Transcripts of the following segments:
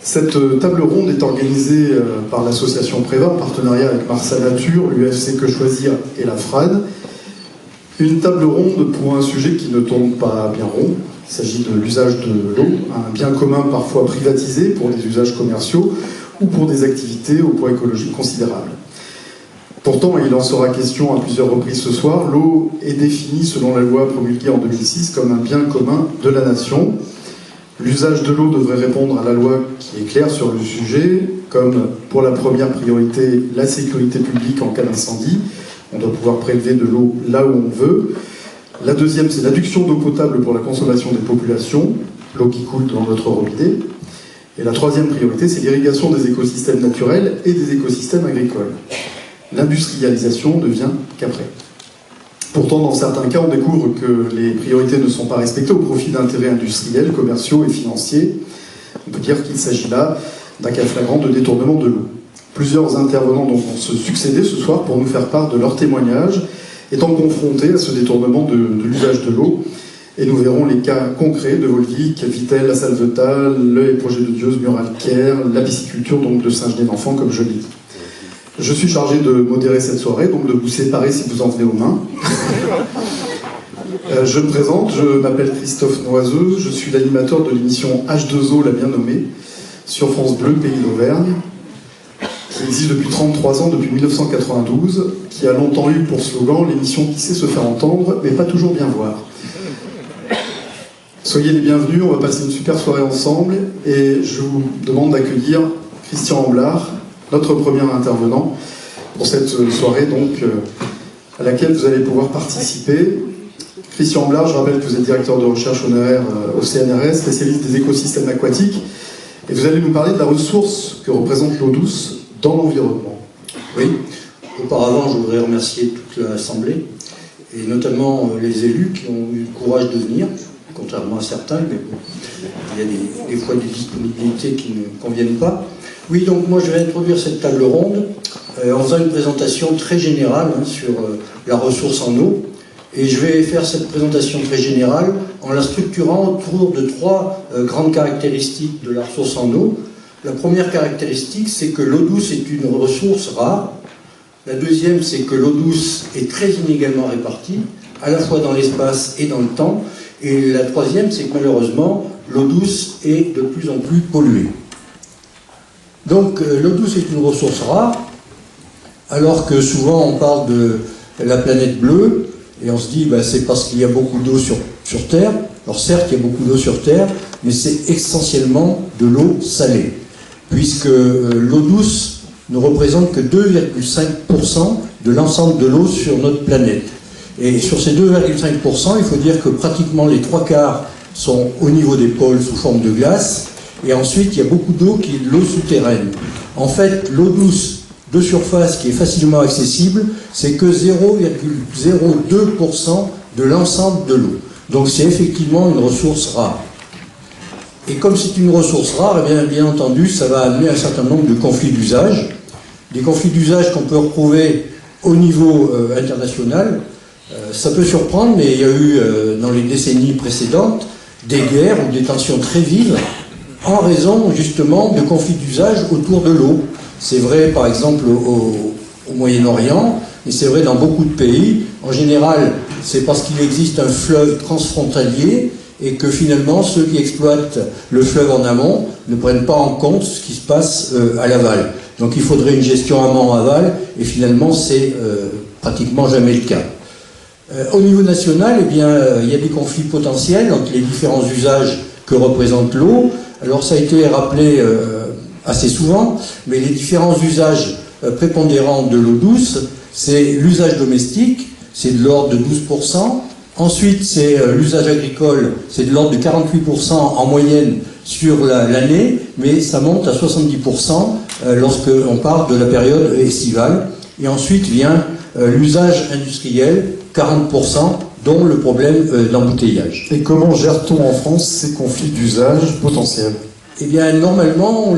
Cette table ronde est organisée par l'association Préva en partenariat avec Marsa Nature, l'UFC Que Choisir et la FRAD. Une table ronde pour un sujet qui ne tourne pas bien rond. Il s'agit de l'usage de l'eau, un bien commun parfois privatisé pour des usages commerciaux ou pour des activités au poids écologique considérable. Pourtant, il en sera question à plusieurs reprises ce soir, l'eau est définie selon la loi promulguée en 2006 comme un bien commun de la nation. L'usage de l'eau devrait répondre à la loi qui est claire sur le sujet, comme pour la première priorité, la sécurité publique en cas d'incendie. On doit pouvoir prélever de l'eau là où on veut. La deuxième, c'est l'adduction d'eau potable pour la consommation des populations, l'eau qui coule dans notre robinet. Et la troisième priorité, c'est l'irrigation des écosystèmes naturels et des écosystèmes agricoles. L'industrialisation ne vient qu'après. Pourtant, dans certains cas, on découvre que les priorités ne sont pas respectées au profit d'intérêts industriels, commerciaux et financiers. On peut dire qu'il s'agit là d'un cas flagrant de détournement de l'eau. Plusieurs intervenants donc vont se succéder ce soir pour nous faire part de leur témoignage, étant confrontés à ce détournement de l'usage de l'eau. Et nous verrons les cas concrets de Volvic, Vittel, La Salvetat, le projet de Dieuze, Muralcaire, la pisciculture donc de Saint-Genet-d'Enfants, comme je l'ai dit. Je suis chargé de modérer cette soirée, donc de vous séparer si vous en venez aux mains. Je me présente, je m'appelle Christophe Noiseux, je suis l'animateur de l'émission H2O, la bien nommée, sur France Bleu, Pays d'Auvergne, qui existe depuis 33 ans, depuis 1992, qui a longtemps eu pour slogan l'émission qui sait se faire entendre, mais pas toujours bien voir. Soyez les bienvenus, on va passer une super soirée ensemble, et je vous demande d'accueillir Christian Amblard, notre premier intervenant pour cette soirée donc à laquelle vous allez pouvoir participer. Christian Amblard, je rappelle que vous êtes directeur de recherche honoraire au CNRS, spécialiste des écosystèmes aquatiques, et vous allez nous parler de la ressource que représente l'eau douce dans l'environnement. Oui, auparavant je voudrais remercier toute l'Assemblée, et notamment les élus qui ont eu le courage de venir, contrairement à certains, mais bon, il y a des fois des disponibilités qui ne conviennent pas. Oui, donc moi je vais introduire cette table ronde en faisant une présentation très générale sur la ressource en eau. Et je vais faire cette présentation très générale en la structurant autour de trois grandes caractéristiques de la ressource en eau. La première caractéristique, c'est que l'eau douce est une ressource rare. La deuxième, c'est que l'eau douce est très inégalement répartie, à la fois dans l'espace et dans le temps. Et la troisième, c'est que malheureusement, l'eau douce est de plus en plus polluée. Donc l'eau douce est une ressource rare, alors que souvent on parle de la planète bleue, et on se dit c'est parce qu'il y a beaucoup d'eau sur Terre. Alors certes, il y a beaucoup d'eau sur Terre, mais c'est essentiellement de l'eau salée, puisque l'eau douce ne représente que 2,5% de l'ensemble de l'eau sur notre planète. Et sur ces 2,5%, il faut dire que pratiquement les 3/4 sont au niveau des pôles sous forme de glace, et ensuite il y a beaucoup d'eau qui est de l'eau souterraine. En fait, l'eau douce de surface qui est facilement accessible, c'est que 0,02% de l'ensemble de l'eau. Donc c'est effectivement une ressource rare. Et comme c'est une ressource rare, eh bien entendu, ça va amener un certain nombre de conflits d'usage. Des conflits d'usage qu'on peut retrouver au niveau international. Ça peut surprendre, mais il y a eu dans les décennies précédentes des guerres ou des tensions très vives en raison justement de conflits d'usage autour de l'eau. C'est vrai par exemple au Moyen-Orient, mais c'est vrai dans beaucoup de pays. En général, c'est parce qu'il existe un fleuve transfrontalier et que finalement ceux qui exploitent le fleuve en amont ne prennent pas en compte ce qui se passe à l'aval. Donc il faudrait une gestion amont-aval, et finalement c'est pratiquement jamais le cas. Au niveau national, eh bien, il y a des conflits potentiels entre les différents usages que représente l'eau. Alors ça a été rappelé assez souvent, mais les différents usages prépondérants de l'eau douce, c'est l'usage domestique, c'est de l'ordre de 12%. Ensuite, c'est l'usage agricole, c'est de l'ordre de 48% en moyenne sur l'année, mais ça monte à 70% lorsqu'on parle de la période estivale. Et ensuite vient l'usage industriel, 40%, dont le problème d'embouteillage. Et comment gère-t-on en France ces conflits d'usage potentiels ? Eh bien, normalement, on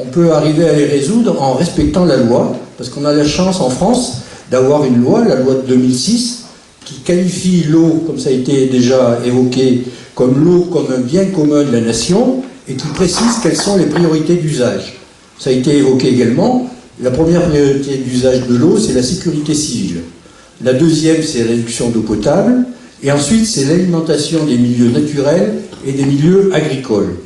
peut arriver à les résoudre en respectant la loi, parce qu'on a la chance en France d'avoir une loi, la loi de 2006, qui qualifie l'eau, comme ça a été déjà évoqué, comme l'eau comme un bien commun de la nation, et qui précise quelles sont les priorités d'usage. Ça a été évoqué également. La première priorité d'usage de l'eau, c'est la sécurité civile. La deuxième, c'est la réduction d'eau potable. Et ensuite, c'est l'alimentation des milieux naturels et des milieux agricoles.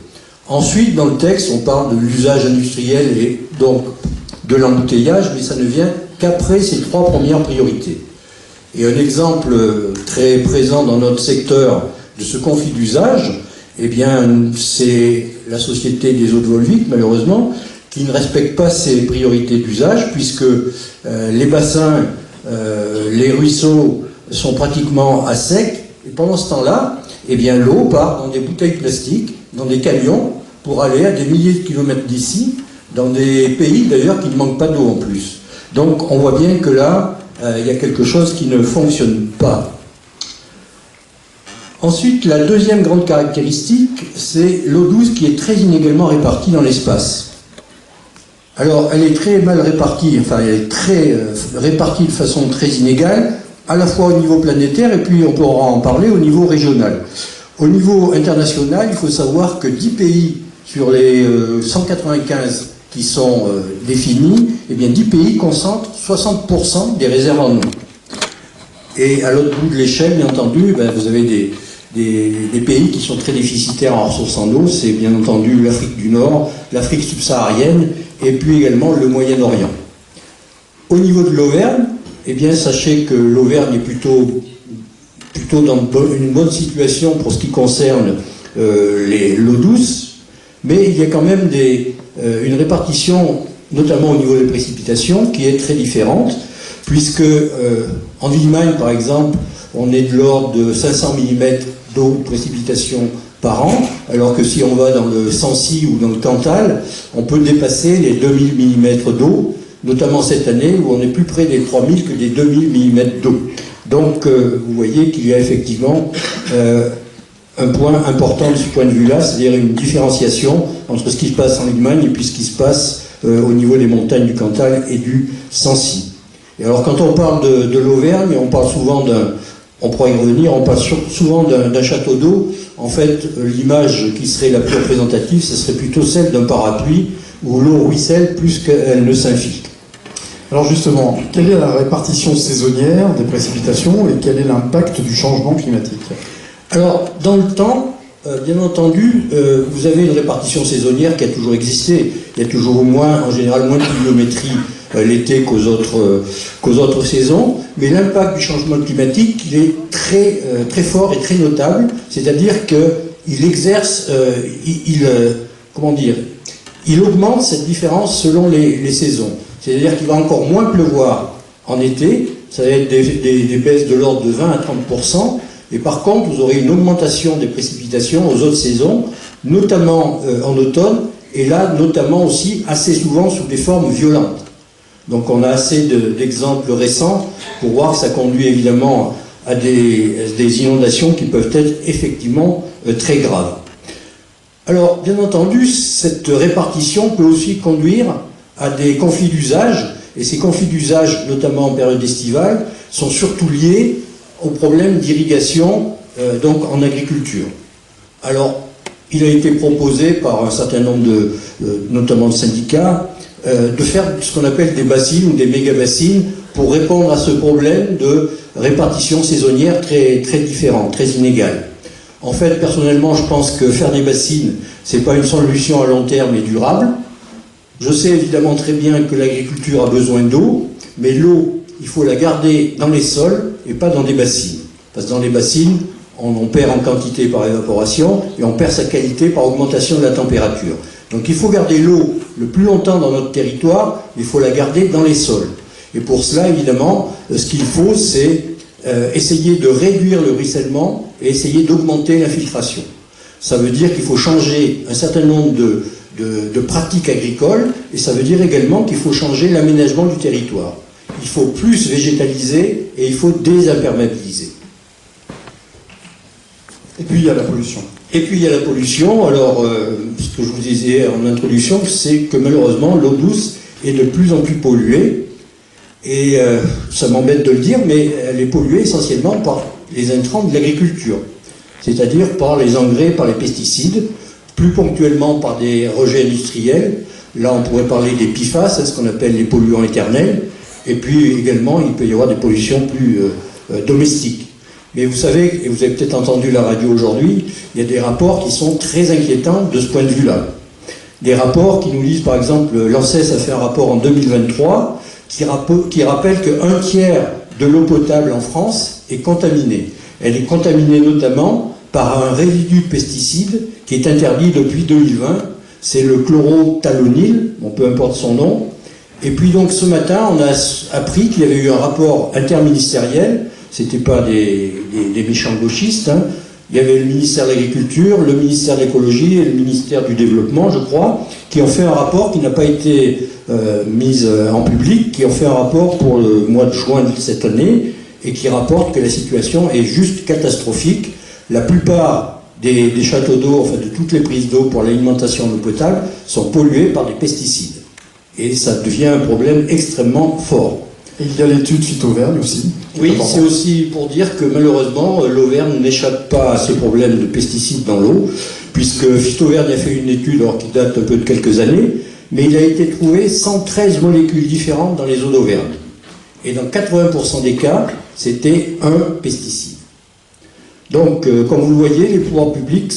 Ensuite, dans le texte, on parle de l'usage industriel et donc de l'embouteillage, mais ça ne vient qu'après ces trois premières priorités. Et un exemple très présent dans notre secteur de ce conflit d'usage, eh bien, c'est la Société des eaux de Volvic, malheureusement, qui ne respecte pas ses priorités d'usage, puisque les bassins, les ruisseaux sont pratiquement à sec, et pendant ce temps-là, eh bien, l'eau part dans des bouteilles plastiques, dans des camions, pour aller à des milliers de kilomètres d'ici, dans des pays d'ailleurs qui ne manquent pas d'eau en plus. Donc on voit bien que là, il y a quelque chose qui ne fonctionne pas. Ensuite, la deuxième grande caractéristique, c'est l'eau douce qui est très inégalement répartie dans l'espace. Alors, elle est très mal répartie, enfin, elle est très répartie de façon très inégale, à la fois au niveau planétaire et puis on pourra en parler au niveau régional. Au niveau international, il faut savoir que 10 pays sur les 195 qui sont définis, eh bien 10 pays concentrent 60% des réserves en eau. Et à l'autre bout de l'échelle, bien entendu, ben, vous avez des pays qui sont très déficitaires en ressources en eau, c'est bien entendu l'Afrique du Nord, l'Afrique subsaharienne, et puis également le Moyen-Orient. Au niveau de l'Auvergne, eh bien, sachez que l'Auvergne est plutôt dans une bonne situation pour ce qui concerne l'eau douce, mais il y a quand même une répartition, notamment au niveau des précipitations, qui est très différente, puisque en Limagne, par exemple, on est de l'ordre de 500 mm d'eau de précipitation par an, alors que si on va dans le Sancy ou dans le Cantal, on peut dépasser les 2000 mm d'eau, notamment cette année où on est plus près des 3000 que des 2000 mm d'eau. Donc vous voyez qu'il y a effectivement un point important de ce point de vue-là, c'est-à-dire une différenciation entre ce qui se passe en Limagne et puis ce qui se passe au niveau des montagnes du Cantal et du Sancy. Et alors quand on parle de l'Auvergne, on parle souvent on pourra y revenir, on parle souvent d'un château d'eau. En fait, l'image qui serait la plus représentative, ce serait plutôt celle d'un parapluie où l'eau ruisselle plus qu'elle ne s'infiltre. Alors justement, quelle est la répartition saisonnière des précipitations et quel est l'impact du changement climatique? Alors, dans le temps, bien entendu, vous avez une répartition saisonnière qui a toujours existé. Il y a toujours en général moins de pluviométrie l'été qu'aux autres saisons, mais l'impact du changement climatique, il est très fort et très notable, c'est-à-dire qu'il exerce, il augmente cette différence selon les saisons. C'est-à-dire qu'il va encore moins pleuvoir en été, ça va être des baisses de l'ordre de 20 à 30%, et par contre, vous aurez une augmentation des précipitations aux autres saisons, notamment en automne, et là, notamment aussi assez souvent sous des formes violentes. Donc on a assez d'exemples récents pour voir que ça conduit évidemment à des inondations qui peuvent être effectivement très graves. Alors, bien entendu, cette répartition peut aussi conduire à des conflits d'usage, et ces conflits d'usage, notamment en période estivale, sont surtout liés aux problèmes d'irrigation donc en agriculture. Alors, il a été proposé par un certain nombre notamment de syndicats, de faire ce qu'on appelle des bassines ou des méga-bassines pour répondre à ce problème de répartition saisonnière très différente, très inégale. En fait, personnellement, je pense que faire des bassines, c'est pas une solution à long terme et durable. Je sais évidemment très bien que l'agriculture a besoin d'eau, mais l'eau, il faut la garder dans les sols et pas dans des bassines. Parce que dans les bassines, on perd en quantité par évaporation et on perd sa qualité par augmentation de la température. Donc il faut garder l'eau le plus longtemps dans notre territoire, il faut la garder dans les sols. Et pour cela, évidemment, ce qu'il faut, c'est essayer de réduire le ruissellement et essayer d'augmenter l'infiltration. Ça veut dire qu'il faut changer un certain nombre de pratiques agricoles, et ça veut dire également qu'il faut changer l'aménagement du territoire. Il faut plus végétaliser et il faut désimperméabiliser. Et puis il y a la pollution. Et puis il y a la pollution. Alors, ce que je vous disais en introduction, c'est que malheureusement, l'eau douce est de plus en plus polluée. Et ça m'embête de le dire, mais elle est polluée essentiellement par les intrants de l'agriculture. C'est-à-dire par les engrais, par les pesticides, plus ponctuellement par des rejets industriels. Là, on pourrait parler des PFAS, ce qu'on appelle les polluants éternels. Et puis également, il peut y avoir des pollutions plus domestiques. Mais vous savez, et vous avez peut-être entendu la radio aujourd'hui, il y a des rapports qui sont très inquiétants de ce point de vue-là. Des rapports qui nous disent, par exemple, l'ANSES a fait un rapport en 2023 qui rappelle qu'un tiers de l'eau potable en France est contaminée. Elle est contaminée notamment par un résidu de pesticides qui est interdit depuis 2020. C'est le chlorothalonil, bon, peu importe son nom. Et puis donc ce matin, on a appris qu'il y avait eu un rapport interministériel. C'était pas des méchants gauchistes, hein. Il y avait le ministère de l'Agriculture, le ministère de l'Écologie et le ministère du Développement, je crois, qui ont fait un rapport qui n'a pas été mis en public, qui ont fait un rapport pour le mois de juin de cette année, et qui rapporte que la situation est juste catastrophique. La plupart des châteaux d'eau, enfin de toutes les prises d'eau pour l'alimentation en eau potable, sont polluées par des pesticides. Et ça devient un problème extrêmement fort. Et il y a l'étude Phytovergne aussi. Oui, c'est aussi pour dire que malheureusement, l'Auvergne n'échappe pas à ce problème de pesticides dans l'eau, puisque Phytovergne a fait une étude alors, qui date un peu de quelques années, mais il a été trouvé 113 molécules différentes dans les eaux d'Auvergne. Et dans 80% des cas, c'était un pesticide. Donc, comme vous le voyez, les pouvoirs publics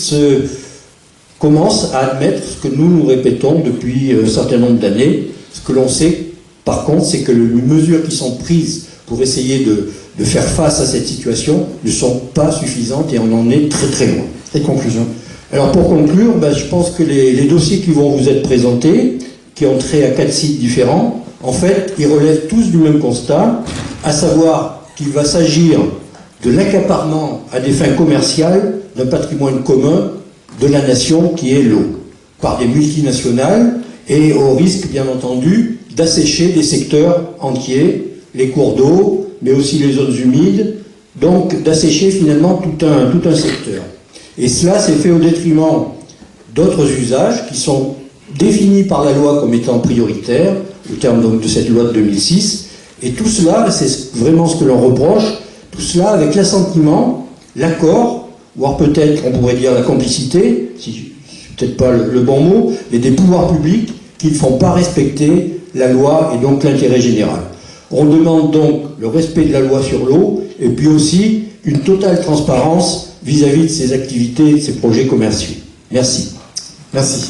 commencent à admettre ce que nous répétons depuis un certain nombre d'années. Ce que l'on sait, par contre, c'est que les mesures qui sont prises pour essayer de faire face à cette situation ne sont pas suffisantes et on en est très très loin. Et conclusion. Alors pour conclure, je pense que les dossiers qui vont vous être présentés, qui ont trait à 4 sites différents, en fait, ils relèvent tous du même constat, à savoir qu'il va s'agir de l'accaparement à des fins commerciales d'un patrimoine commun de la nation qui est l'eau, par des multinationales et au risque, bien entendu, d'assécher des secteurs entiers, les cours d'eau, mais aussi les zones humides, donc d'assécher finalement tout un secteur. Et cela s'est fait au détriment d'autres usages qui sont définis par la loi comme étant prioritaires, au terme donc de cette loi de 2006, et tout cela, c'est vraiment ce que l'on reproche, tout cela avec l'assentiment, l'accord, voire peut-être, on pourrait dire la complicité, si c'est peut-être pas le bon mot, mais des pouvoirs publics qui ne font pas respecter la loi et donc l'intérêt général. On demande donc le respect de la loi sur l'eau et puis aussi une totale transparence vis-à-vis de ces activités, de ces projets commerciaux. Merci. Merci.